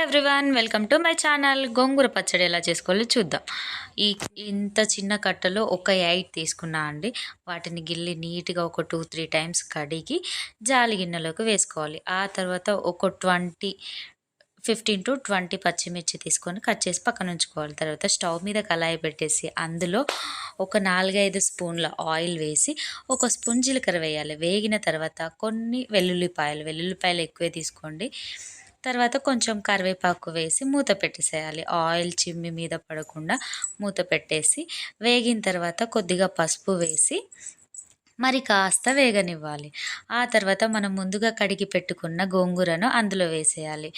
Everyone, welcome to my channel. గోంగూర పచ్చడి ఎలా చేసుకోవాలో చూద్దాం. ఈ ఇంత చిన్న కట్టలో ఒక 8 తీసుకున్నా అండి. వాటిని గిల్లి నీట్గా ఒక 2-3 టైమ్స్ కడిగి జాలి గిన్నెలోకి వేసుకోవాలి. ఆ తర్వాత ఒక 15-20 పచ్చిమిర్చి తీసుకొని కట్ చేసి పక్కన ఉంచుకోవాలి. తర్వాత స్టవ్ మీద కళాయి పెట్టేసి అందులో ఒక 4-5 స్పూన్ల ఆయిల్ వేసి ఒక స్పూన్ జీలకర్ర వేయాలి. వేగిన తర్వాత కొన్ని వెల్లుల్లిపాయలు ఎక్కువే తీసుకోండి. తర్వాత కొంచెం కరివేపాకు వేసి మూత పెట్టేసేయాలి. ఆయిల్ చిమ్మి మీద పడకుండా మూత పెట్టేసి వేగిన తర్వాత కొద్దిగా పసుపు వేసి మరి కాస్త వేగనివ్వాలి. ఆ తర్వాత మనం ముందుగా కడిగి పెట్టుకున్న గోంగూరను అందులో వేసేయాలి.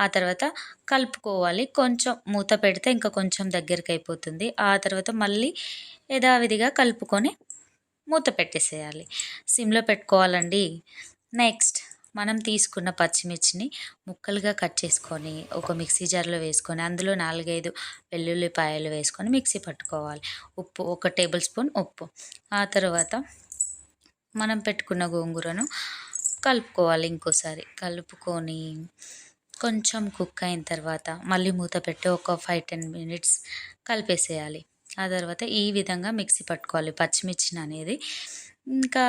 ఆ తర్వాత కలుపుకోవాలి. కొంచెం మూత పెడితే ఇంకా కొంచెం దగ్గరికి అయిపోతుంది. ఆ తర్వాత మళ్ళీ యథావిధిగా కలుపుకొని మూత పెట్టేసేయాలి. సిమ్లో పెట్టుకోవాలండి. నెక్స్ట్ మనం తీసుకున్న పచ్చిమిర్చిని ముక్కలుగా కట్ చేసుకొని ఒక మిక్సీ జార్లో వేసుకొని అందులో 4-5 వెల్లుల్లిపాయలు వేసుకొని మిక్సీ పట్టుకోవాలి. ఉప్పు, 1 టేబుల్ స్పూన్ ఉప్పు. ఆ తర్వాత మనం పెట్టుకున్న గోంగూరను కలుపుకోవాలి. ఇంకోసారి కలుపుకొని కొంచెం కుక్ అయిన తర్వాత మళ్ళీ మూత పెట్టి ఒక 5-10 మినిట్స్ కలిపేసేయాలి. ఆ తర్వాత ఈ విధంగా మిక్సీ పట్టుకోవాలి పచ్చిమిర్చిని అనేది. ఇంకా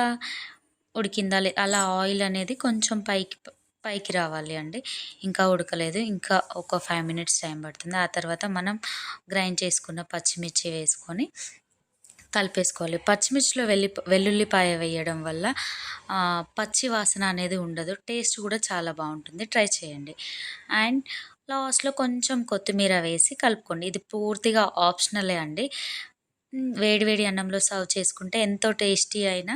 ఉడికిందా అలా ఆయిల్ అనేది కొంచెం పైకి రావాలి అండి. ఇంకా ఉడకలేదు, ఇంకా ఒక 5 మినిట్స్ టైం పడుతుంది. ఆ తర్వాత మనం గ్రైండ్ చేసుకున్న పచ్చిమిర్చి వేసుకొని కలిపేసుకోవాలి. పచ్చిమిర్చిలో వెల్లుల్లిపాయ వేయడం వల్ల పచ్చి వాసన అనేది ఉండదు. టేస్ట్ కూడా చాలా బాగుంటుంది. ట్రై చేయండి. అండ్ లాస్ట్లో కొంచెం కొత్తిమీర వేసి కలుపుకోండి. ఇది పూర్తిగా ఆప్షనలే అండి. వేడి వేడి అన్నంలో సర్వ్ చేసుకుంటే ఎంతో టేస్టీ అయిన